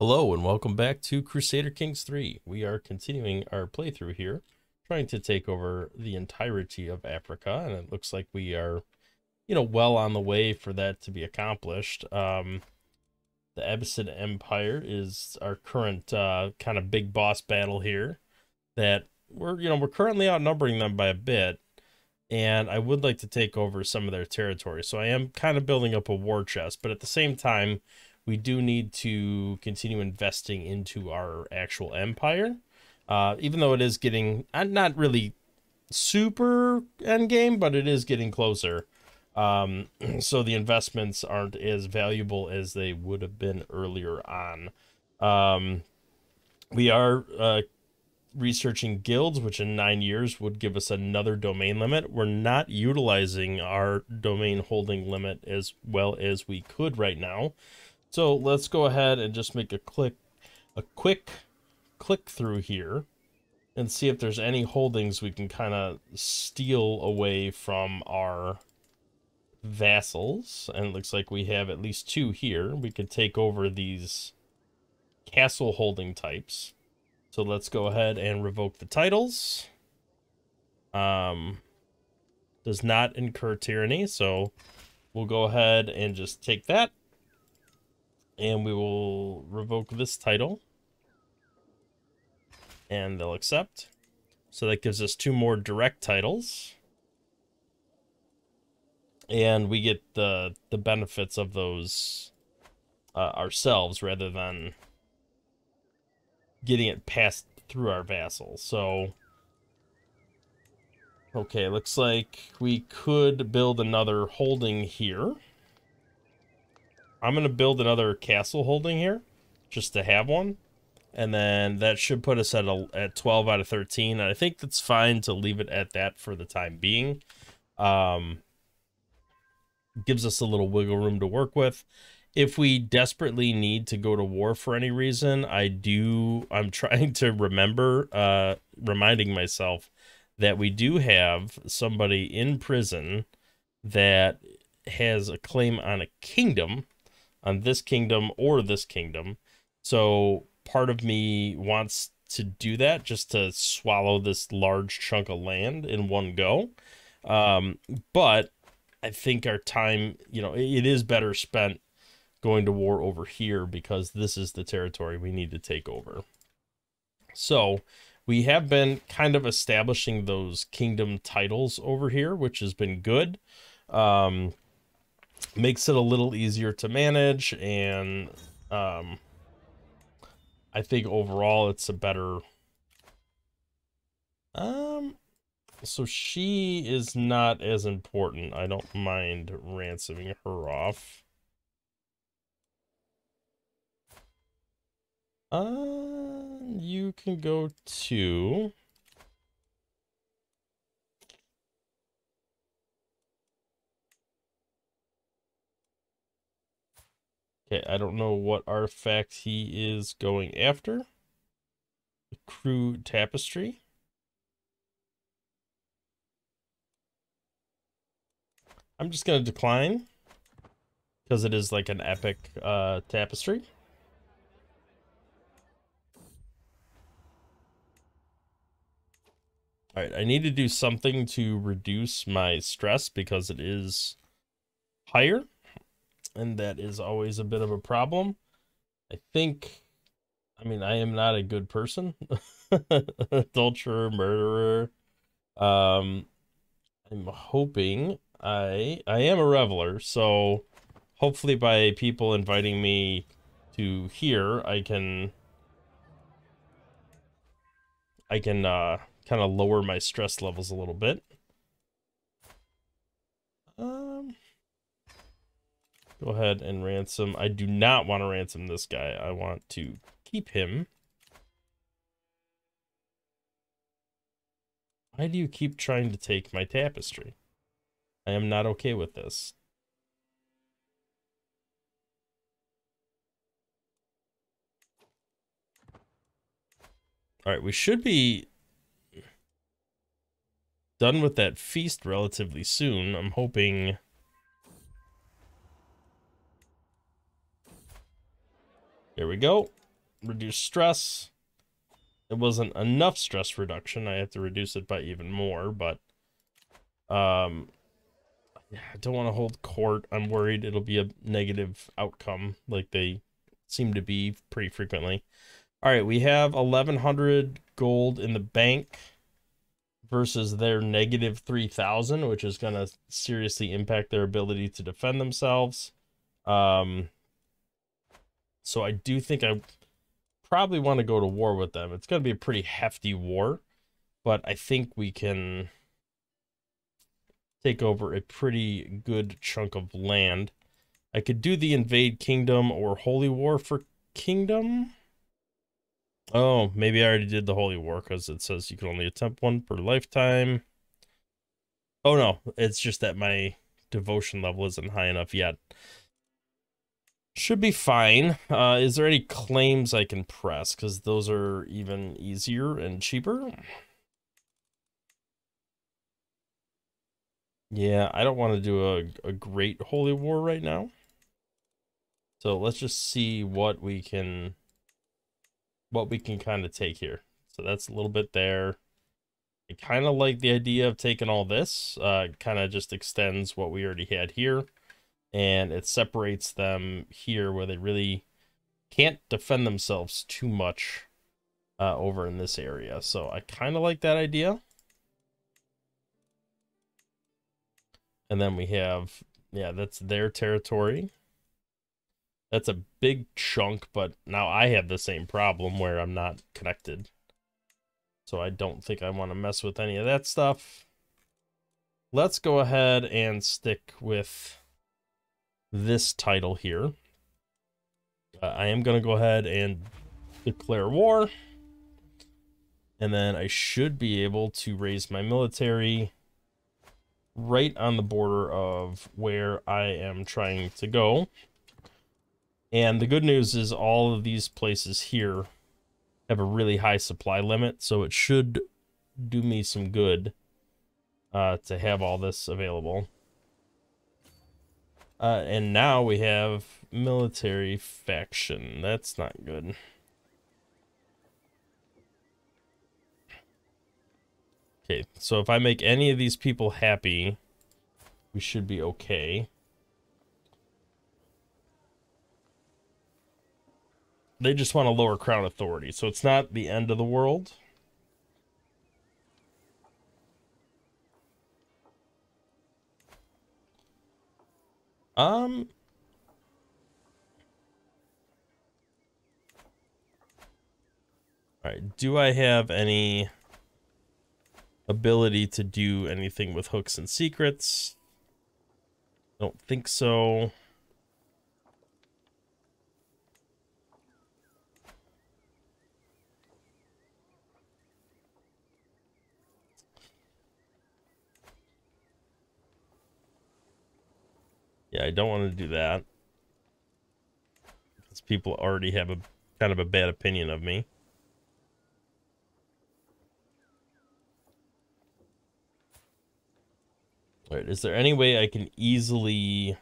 Hello and welcome back to Crusader Kings 3. We are continuing our playthrough here, trying to take over the entirety of Africa, and it looks like we are, well on the way for that to be accomplished. The Abbasid Empire is our current kind of big boss battle here that we're currently outnumbering them by a bit, and I would like to take over some of their territory. So I am kind of building up a war chest, but at the same time, we do need to continue investing into our actual empire. Even though it is getting, not really super endgame, but it is getting closer. So the investments aren't as valuable as they would have been earlier on. We are researching guilds, which in 9 years would give us another domain limit. We're not utilizing our domain holding limit as well as we could right now. So let's go ahead and just make a quick click through here and see if there's any holdings we can kind of steal away from our vassals. And it looks like we have at least 2 here. We could take over these castle holding types. So let's go ahead and revoke the titles. Does not incur tyranny, so we'll go ahead and just take that. And we will revoke this title. And they'll accept. So that gives us 2 more direct titles. And we get the benefits of those ourselves rather than getting it passed through our vassals. So, okay, looks like we could build another holding here. I'm going to build another castle holding here, just to have one. And then that should put us at 12 out of 13. And I think that's fine to leave it at that for the time being. Gives us a little wiggle room to work with. If we desperately need to go to war for any reason, I'm trying to remember, reminding myself that we do have somebody in prison that has a claim on a kingdom, on this kingdom or this kingdom. So part of me wants to do that just to swallow this large chunk of land in one go. But I think our time, it is better spent going to war over here because this is the territory we need to take over. So we have been kind of establishing those kingdom titles over here, which has been good. Makes it a little easier to manage, and I think overall it's a better... So she is not as important. I don't mind ransoming her off. You can go to... Okay, I don't know what artifact he is going after. The Crew Tapestry. I'm just going to decline because it is like an epic tapestry. All right, I need to do something to reduce my stress because it is higher, and that is always a bit of a problem. I am not a good person. Adulterer, murderer. I'm hoping I am a reveler, so hopefully by people inviting me to here, I can kind of lower my stress levels a little bit. Go ahead and ransom. I do not want to ransom this guy. I want to keep him. Why do you keep trying to take my tapestry? I am not okay with this. All right, we should be done with that feast relatively soon. I'm hoping... There we go. reduce stress. It wasn't enough stress reduction. I have to reduce it by even more, but yeah, I don't want to hold court. I'm worried it'll be a negative outcome like they seem to be pretty frequently. All right, we have 1,100 gold in the bank versus their negative 3,000, which is going to seriously impact their ability to defend themselves. So I do think I probably want to go to war with them. It's going to be a pretty hefty war, but I think we can take over a pretty good chunk of land. I could do the invade kingdom or holy war for kingdom. Oh, maybe I already did the holy war because it says you can only attempt one per lifetime. Oh no, it's just that my devotion level isn't high enough yet. Should be fine. Is there any claims I can press? Because those are even easier and cheaper. Yeah, I don't want to do a great holy war right now. So let's just see what we can kind of take here. So that's a little bit there. I kind of like the idea of taking all this. Kind of just extends what we already had here. And it separates them here where they really can't defend themselves too much over in this area. So I kind of like that idea. And then we have, yeah, that's their territory. That's a big chunk, but now I have the same problem where I'm not connected. So I don't think I want to mess with any of that stuff. Let's go ahead and stick with this title here. I am going to go ahead and declare war. And then I should be able to raise my military right on the border of where I am trying to go. And the good news is all of these places here have a really high supply limit, so it should do me some good to have all this available. And now we have military faction. That's not good. Okay, so if I make any of these people happy, we should be okay. They just want a lower crown authority, so it's not the end of the world. All right, do I have any ability to do anything with hooks and secrets? Don't think so. Yeah, I don't want to do that. Because people already have a kind of a bad opinion of me. All right, is there any way I can easily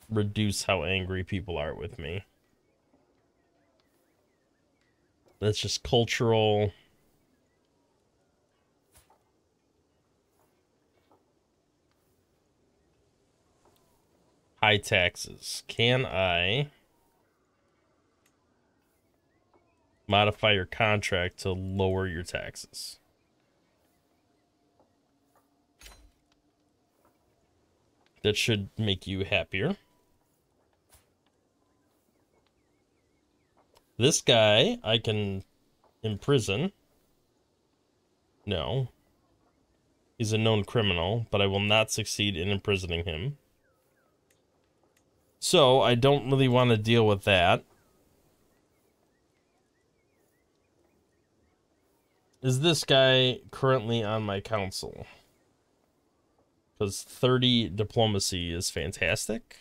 reduce how angry people are with me? That's just cultural. High taxes. Can I modify your contract to lower your taxes? That should make you happier. This guy I can imprison. No. He's a known criminal, but I will not succeed in imprisoning him. So I don't really want to deal with that. Is this guy currently on my council? Because 30 diplomacy is fantastic.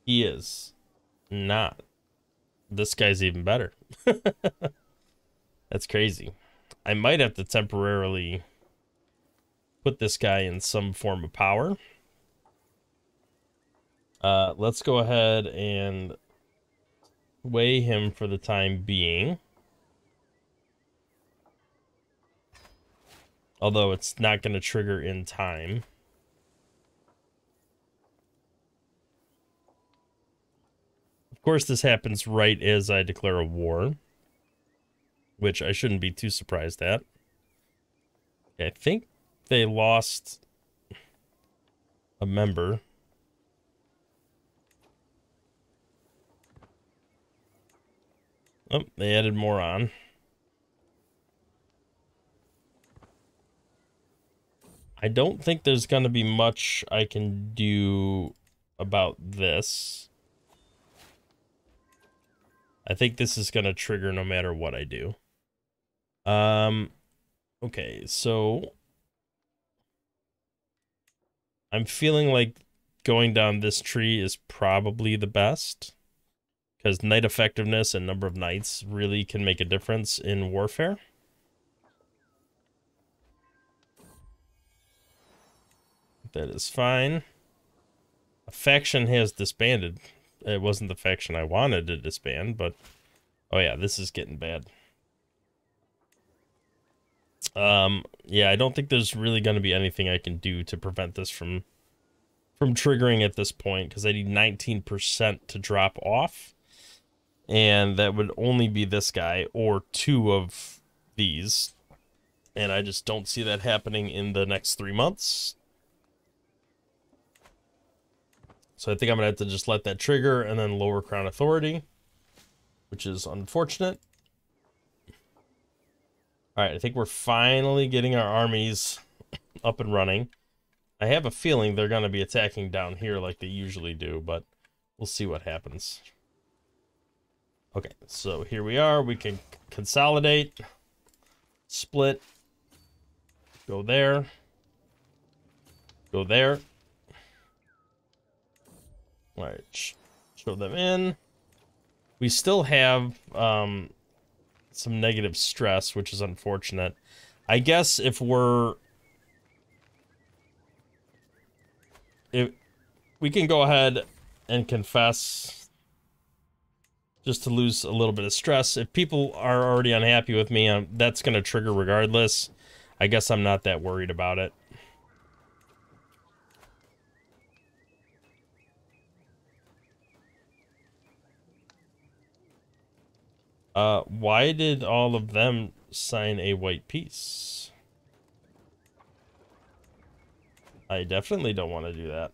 He is not. This guy's even better. That's crazy. I might have to temporarily put this guy in some form of power. Let's go ahead and weigh him for the time being. Although it's not going to trigger in time. Of course, this happens right as I declare a war, which I shouldn't be too surprised at. Okay, I think they lost a member. Oh, they added more on. I don't think there's going to be much I can do about this. I think this is going to trigger no matter what I do. Okay, so I'm feeling like going down this tree is probably the best, because knight effectiveness and number of knights really can make a difference in warfare. That is fine. A faction has disbanded. It wasn't the faction I wanted to disband, but oh yeah, this is getting bad. Yeah, I don't think there's really going to be anything I can do to prevent this from triggering at this point, because I need 19% to drop off, and that would only be this guy or two of these, and I just don't see that happening in the next 3 months. So I think I'm gonna have to just let that trigger and then lower Crown Authority, which is unfortunate. All right, I think we're finally getting our armies up and running. I have a feeling they're going to be attacking down here like they usually do, but we'll see what happens. Okay, so here we are. We can consolidate, split, go there, go there. All right, show them in. We still have some negative stress, which is unfortunate. I guess if we can go ahead and confess just to lose a little bit of stress. If people are already unhappy with me, that's going to trigger regardless. I guess I'm not that worried about it. Why did all of them sign a white peace? I definitely don't want to do that.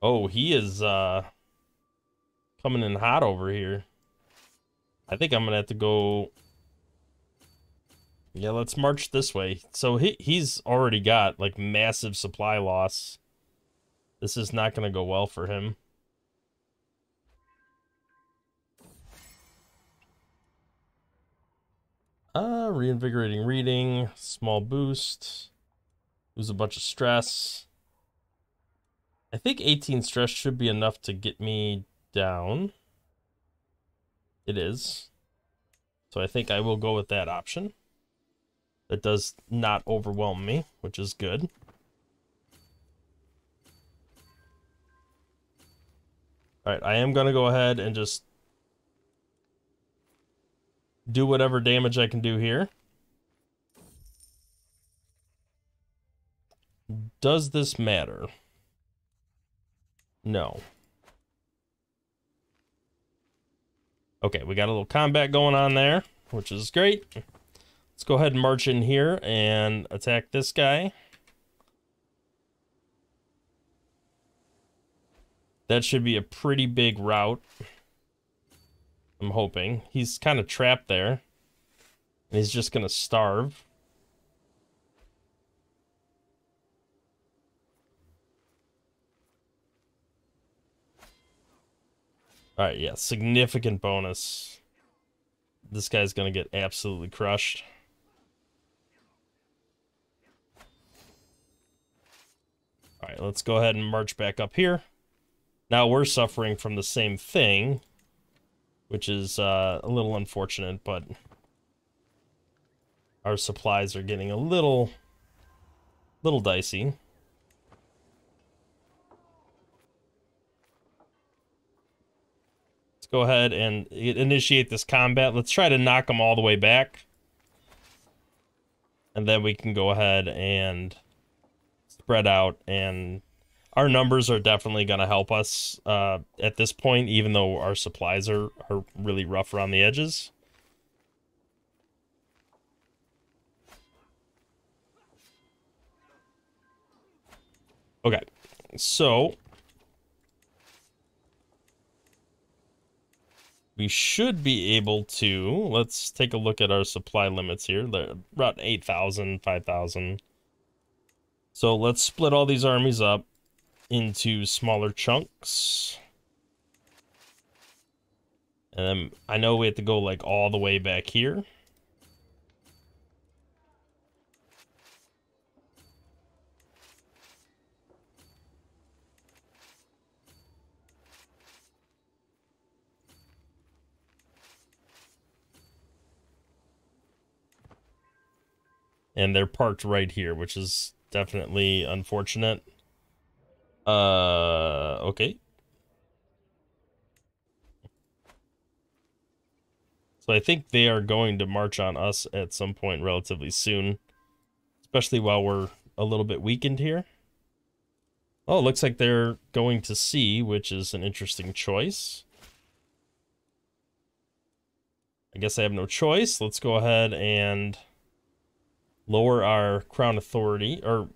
Oh, he is coming in hot over here. I think I'm gonna have to go. Yeah, let's march this way. So he's already got like massive supply loss. This is not gonna go well for him. Reinvigorating reading, small boost, lose a bunch of stress. I think 18 stress should be enough to get me down. It is. So I think I will go with that option. That does not overwhelm me, which is good. Alright, I am going to go ahead and just do whatever damage I can do here. Does this matter? No. Okay, we got a little combat going on there, which is great. Let's go ahead and march in here and attack this guy. That should be a pretty big rout. I'm hoping. He's kind of trapped there. And he's just going to starve. Alright, yeah, significant bonus. This guy's gonna get absolutely crushed. Alright, let's go ahead and march back up here. Now we're suffering from the same thing, which is a little unfortunate, but our supplies are getting a little dicey. go ahead and initiate this combat. Let's try to knock them all the way back. And then we can go ahead and spread out, and our numbers are definitely going to help us at this point, even though our supplies are really rough around the edges. Okay, so we should be able to, let's take a look at our supply limits here. They're about 8,000, 5,000. So let's split all these armies up into smaller chunks. And then I know we have to go like all the way back here. And they're parked right here, which is definitely unfortunate. Okay. So I think they are going to march on us at some point relatively soon, especially while we're a little bit weakened here. Oh, it looks like they're going to sea, which is an interesting choice. I guess I have no choice. Let's go ahead and lower our crown authority, or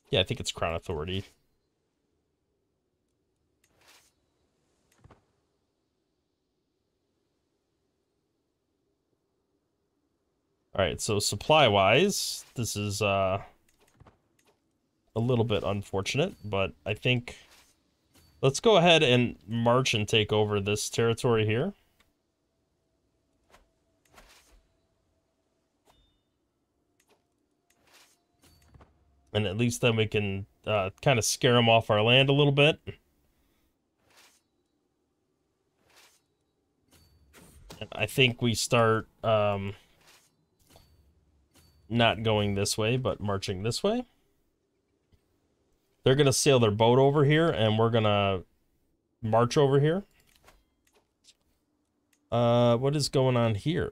yeah, I think it's crown authority. All right, so supply-wise, this is a little bit unfortunate, but I think let's go ahead and march and take over this territory here. And at least then we can kind of scare them off our land a little bit. And I think we start not going this way, but marching this way. They're going to sail their boat over here, and we're going to march over here. What is going on here?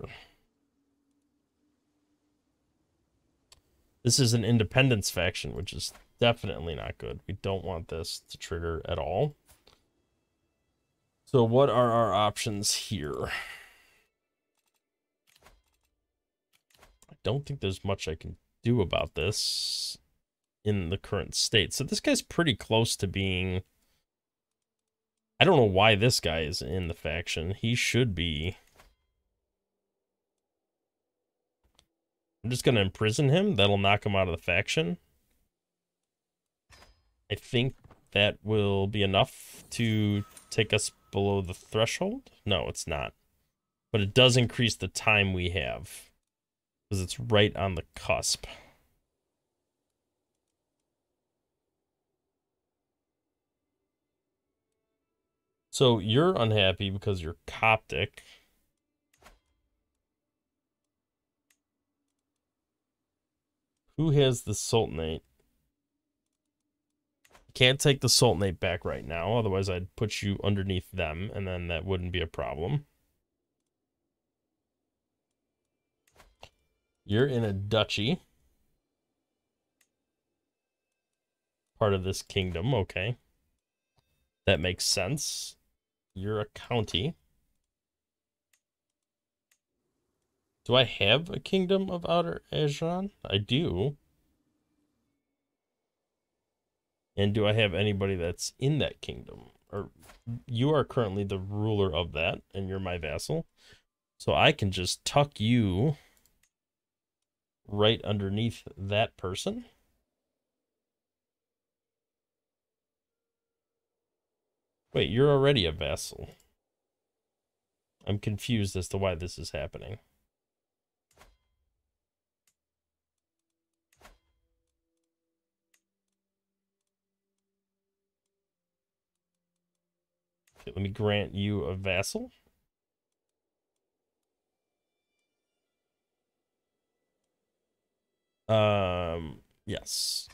This is an independence faction, which is definitely not good. We don't want this to trigger at all. So what are our options here? I don't think there's much I can do about this in the current state. So this guy's pretty close to being... I don't know why this guy is in the faction. He should be... I'm just going to imprison him. That'll knock him out of the faction. I think that will be enough to take us below the threshold. No, it's not. But it does increase the time we have, because it's right on the cusp. So you're unhappy because you're Coptic. Who has the Sultanate? Can't take the Sultanate back right now, otherwise I'd put you underneath them, and then that wouldn't be a problem. You're in a duchy. Part of this kingdom, okay. That makes sense. You're a county. Do I have a kingdom of Outer Azeron? I do. And do I have anybody that's in that kingdom? Or you are currently the ruler of that, and you're my vassal. So I can just tuck you right underneath that person. Wait, you're already a vassal. I'm confused as to why this is happening. Okay, let me grant you a vassal. Yes.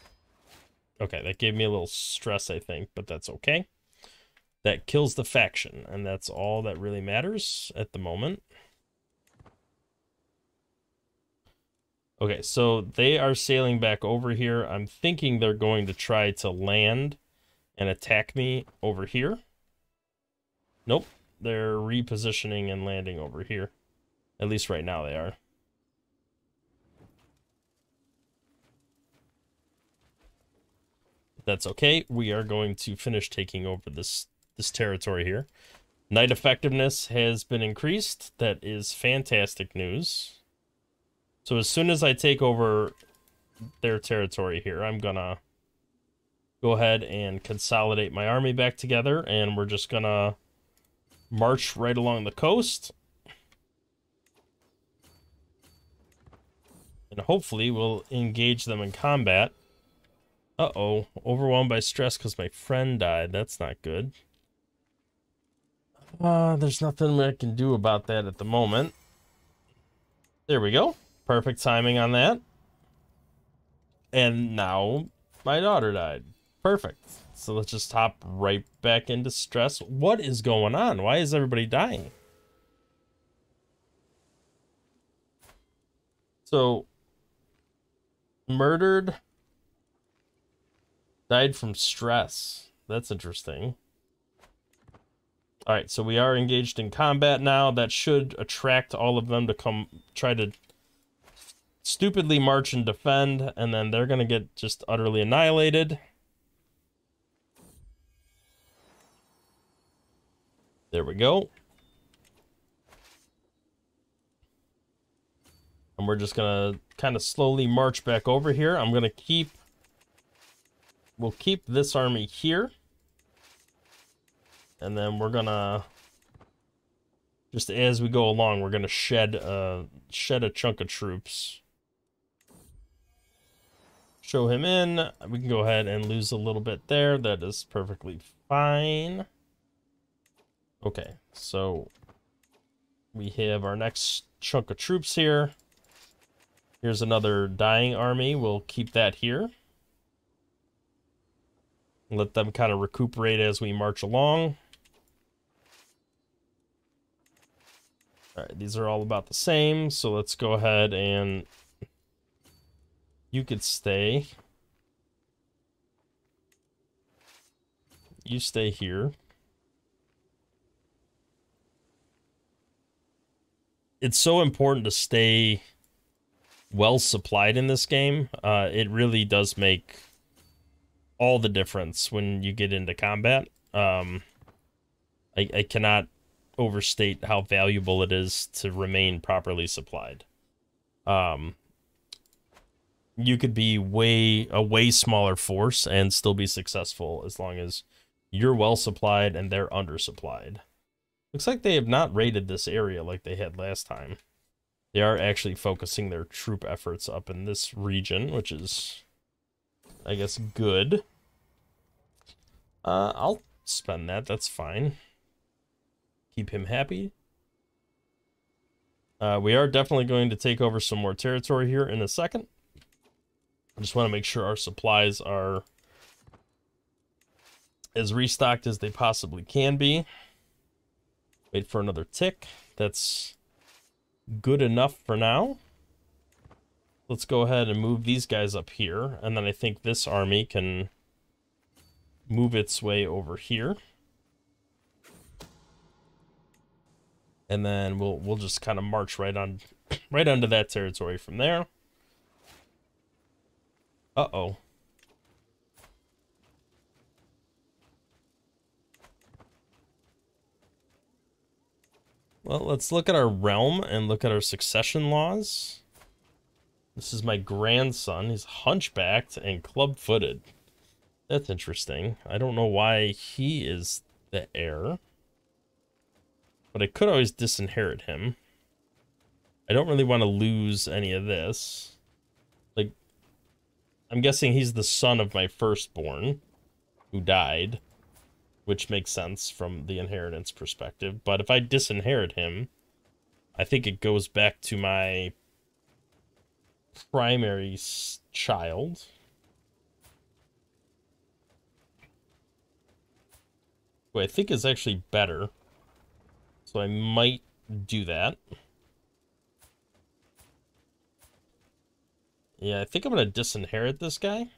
Okay, that gave me a little stress, I think, but that's okay. that kills the faction, and that's all that really matters at the moment. Okay, so they are sailing back over here. I'm thinking they're going to try to land and attack me over here. Nope, they're repositioning and landing over here. At least right now they are. That's okay. We are going to finish taking over this territory here. Knight effectiveness has been increased. That is fantastic news. So as soon as I take over their territory here, I'm gonna go ahead and consolidate my army back together, and we're just gonna march right along the coast. And hopefully we'll engage them in combat. Uh-oh, overwhelmed by stress because my friend died. That's not good. There's nothing I can do about that at the moment. There we go. Perfect timing on that. And now my daughter died. Perfect. So let's just hop right back into stress. What is going on? Why is everybody dying? So, murdered, died from stress. That's interesting. All right, so we are engaged in combat now. That should attract all of them to come try to stupidly march and defend, and then they're going to get just utterly annihilated. There we go. And we're just going to kind of slowly march back over here. I'm going to keep... We'll keep this army here. And then we're going to... Just as we go along, we're going to shed a chunk of troops. Show him in. We can go ahead and lose a little bit there. That is perfectly fine. Okay, so we have our next chunk of troops here. Here's another dying army. We'll keep that here. Let them kind of recuperate as we march along. All right, these are all about the same, so let's go ahead and you could stay. You stay here. It's so important to stay well supplied in this game. It really does make all the difference when you get into combat. I cannot overstate how valuable it is to remain properly supplied. You could be a way smaller force and still be successful as long as you're well supplied and they're undersupplied. Looks like they have not raided this area like they had last time. They are actually focusing their troop efforts up in this region, which is, I guess, good. I'll spend that. That's fine. Keep him happy. We are definitely going to take over some more territory here in a second. I just want to make sure our supplies are as restocked as they possibly can be. Wait for another tick. That's good enough for now. Let's go ahead and move these guys up here, and then I think this army can move its way over here. And then we'll just kind of march right onto that territory from there. Uh-oh. Well, let's look at our realm and look at our succession laws. This is my grandson. He's hunchbacked and club-footed. That's interesting. I don't know why he is the heir. But I could always disinherit him. I don't really want to lose any of this. Like, I'm guessing he's the son of my firstborn, who died, which makes sense from the inheritance perspective. But if I disinherit him, I think it goes back to my primary child. who I think is actually better. So I might do that. Yeah, I think I'm going to disinherit this guy.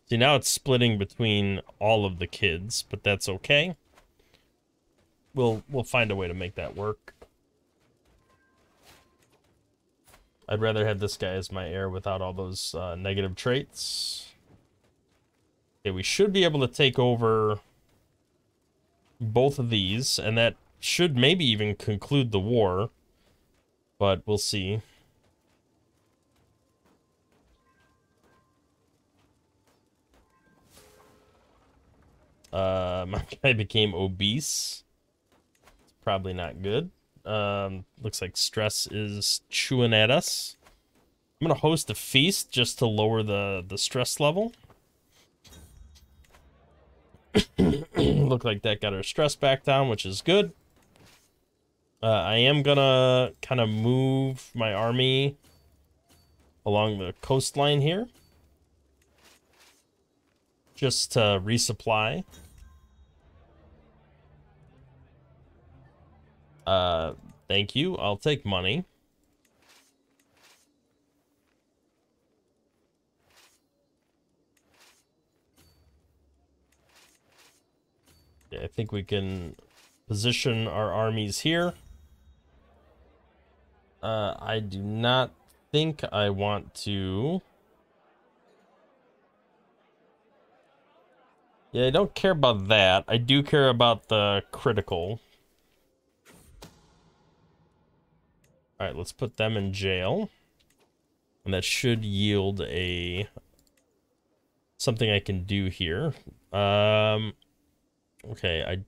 See, now it's splitting between all of the kids, but that's okay. We'll find a way to make that work. I'd rather have this guy as my heir without all those negative traits. Okay, we should be able to take over both of these, and that should maybe even conclude the war, but we'll see. My guy became obese. It's probably not good. Looks like stress is chewing at us. I'm gonna host a feast just to lower the stress level. Look like that got our stress back down, which is good. I am gonna kind of move my army along the coastline here, just to resupply. Thank you. I'll take money. Yeah, I think we can position our armies here. I do not think I want to. Yeah, I don't care about that. I do care about the critical. Alright, let's put them in jail. And that should yield a something I can do here. Okay,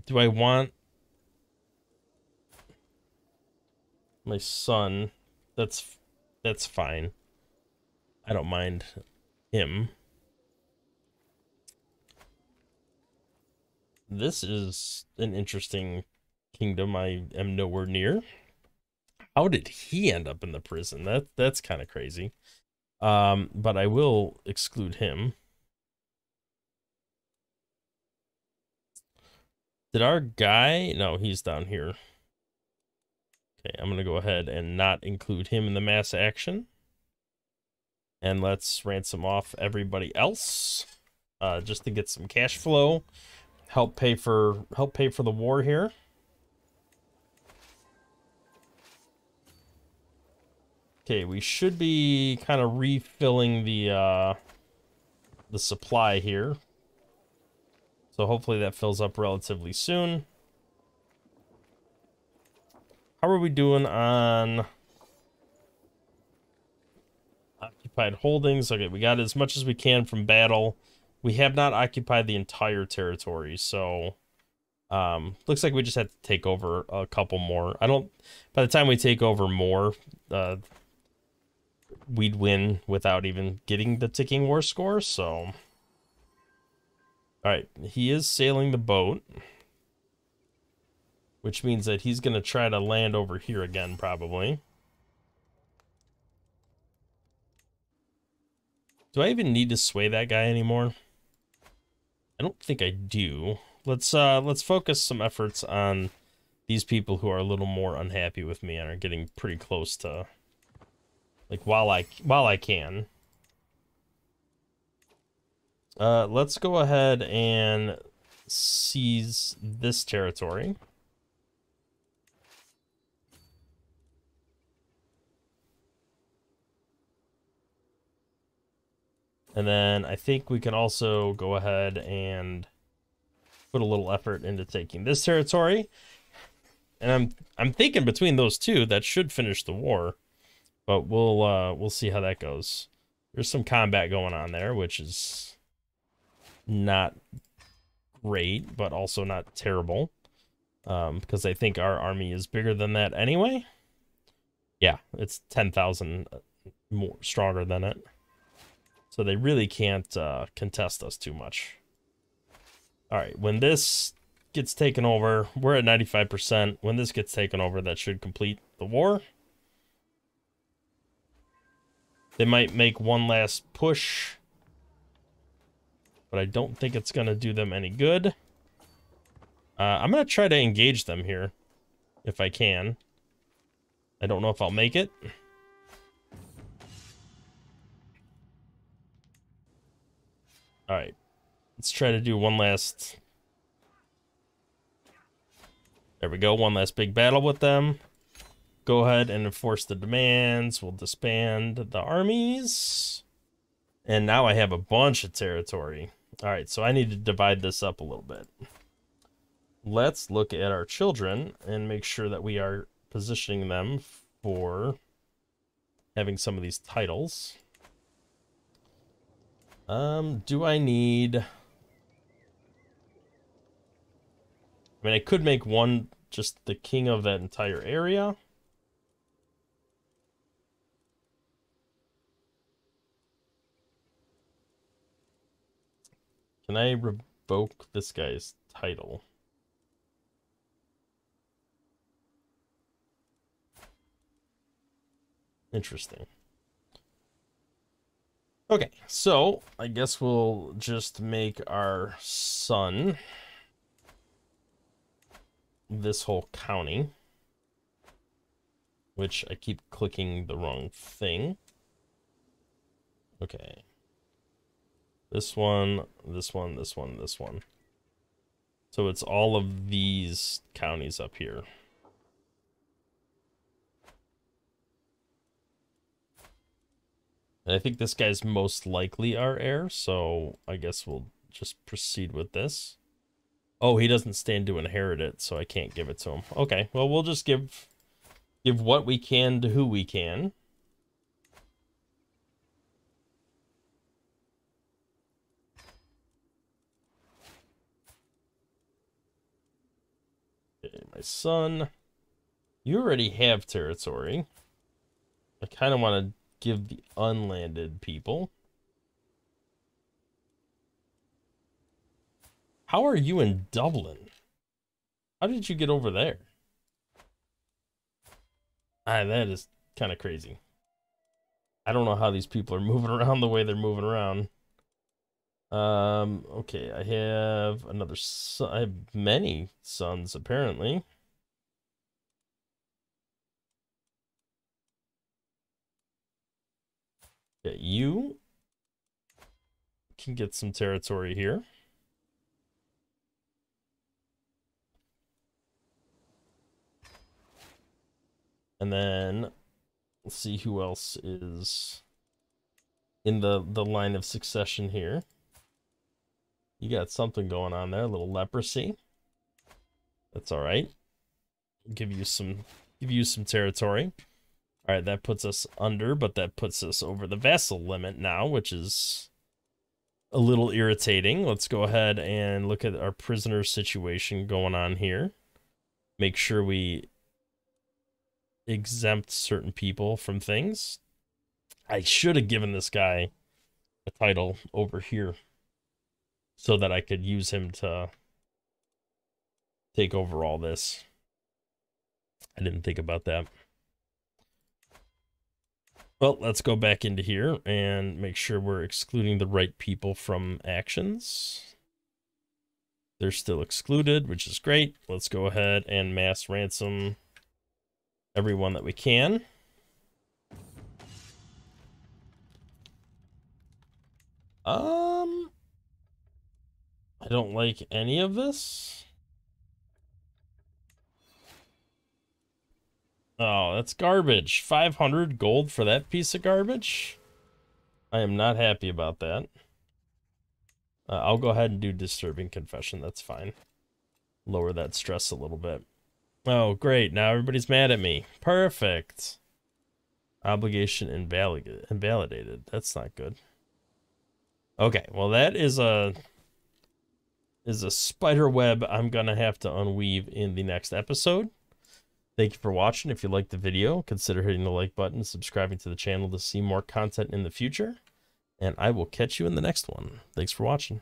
do I want my son? That's fine. I don't mind him. This is an interesting kingdom I am nowhere near. How did he end up in the prison? That's kind of crazy. But I will exclude him. Did our guy? No, he's down here. Okay, I'm gonna go ahead and not include him in the mass action. And let's ransom off everybody else. Just to get some cash flow. Help pay for the war here. Okay, we should be kind of refilling the supply here. So hopefully that fills up relatively soon. How are we doing on occupied holdings? Okay, we got as much as we can from battle. We have not occupied the entire territory, so looks like we just have to take over a couple more. By the time we take over more, we'd win without even getting the ticking war score, so. Alright, he is sailing the boat, which means that he's going to try to land over here again, probably. Do I even need to sway that guy anymore? I don't think I do. Let's focus some efforts on these people who are a little more unhappy with me and are getting pretty close to, like, while I can. Let's go ahead and seize this territory. And then I think we can also go ahead and put a little effort into taking this territory. And I'm thinking between those two that should finish the war, but we'll see how that goes. There's some combat going on there, which is not great, but also not terrible. Because I think our army is bigger than that anyway. Yeah, it's 10,000 more stronger than it. So they really can't contest us too much. Alright, when this gets taken over, we're at 95%. When this gets taken over, that should complete the war. They might make one last push, but I don't think it's going to do them any good. I'm going to try to engage them here, if I can. I don't know if I'll make it. Alright. Let's try to do one last... There we go, one last big battle with them. Go ahead and enforce the demands. We'll disband the armies. And now I have a bunch of territory. Alright, so I need to divide this up a little bit. Let's look at our children and make sure that we are positioning them for having some of these titles. Do I need... I mean, I could make one just the king of that entire area. Can I revoke this guy's title? Interesting. Okay, so I guess we'll just make our son this whole county, which I keep clicking the wrong thing. Okay. This one, this one, this one, this one. So it's all of these counties up here. And I think this guy's most likely our heir, so I guess we'll just proceed with this. Oh, he doesn't stand to inherit it, so I can't give it to him. Okay, well, we'll just give what we can to who we can. Okay, my son, you already have territory. I kind of want to give the unlanded people. How are you in Dublin? How did you get over there? That is kind of crazy. I don't know how these people are moving around the way they're moving around. Okay, I have another son. I have many sons, apparently. Yeah, you can get some territory here. And then let's see who else is in the line of succession here. You got something going on there, a little leprosy. That's all right. Give you some territory. All right, that puts us under, but that puts us over the vassal limit now, which is a little irritating. Let's go ahead and look at our prisoner situation going on here. Make sure we exempt certain people from things. I should have given this guy a title over here so that I could use him to take over all this. I didn't think about that. Well, let's go back into here and make sure we're excluding the right people from actions. They're still excluded, which is great. Let's go ahead and mass ransom everyone that we can. I don't like any of this. Oh, that's garbage. 500 gold for that piece of garbage? I am not happy about that. I'll go ahead and do disturbing confession. That's fine. Lower that stress a little bit. Oh, great. Now everybody's mad at me. Perfect. Obligation invalidated. That's not good. Okay, well that is a spider web I'm gonna have to unweave in the next episode. Thank you for watching. If you liked the video, consider hitting the like button and subscribing to the channel to see more content in the future. And I will catch you in the next one. Thanks for watching.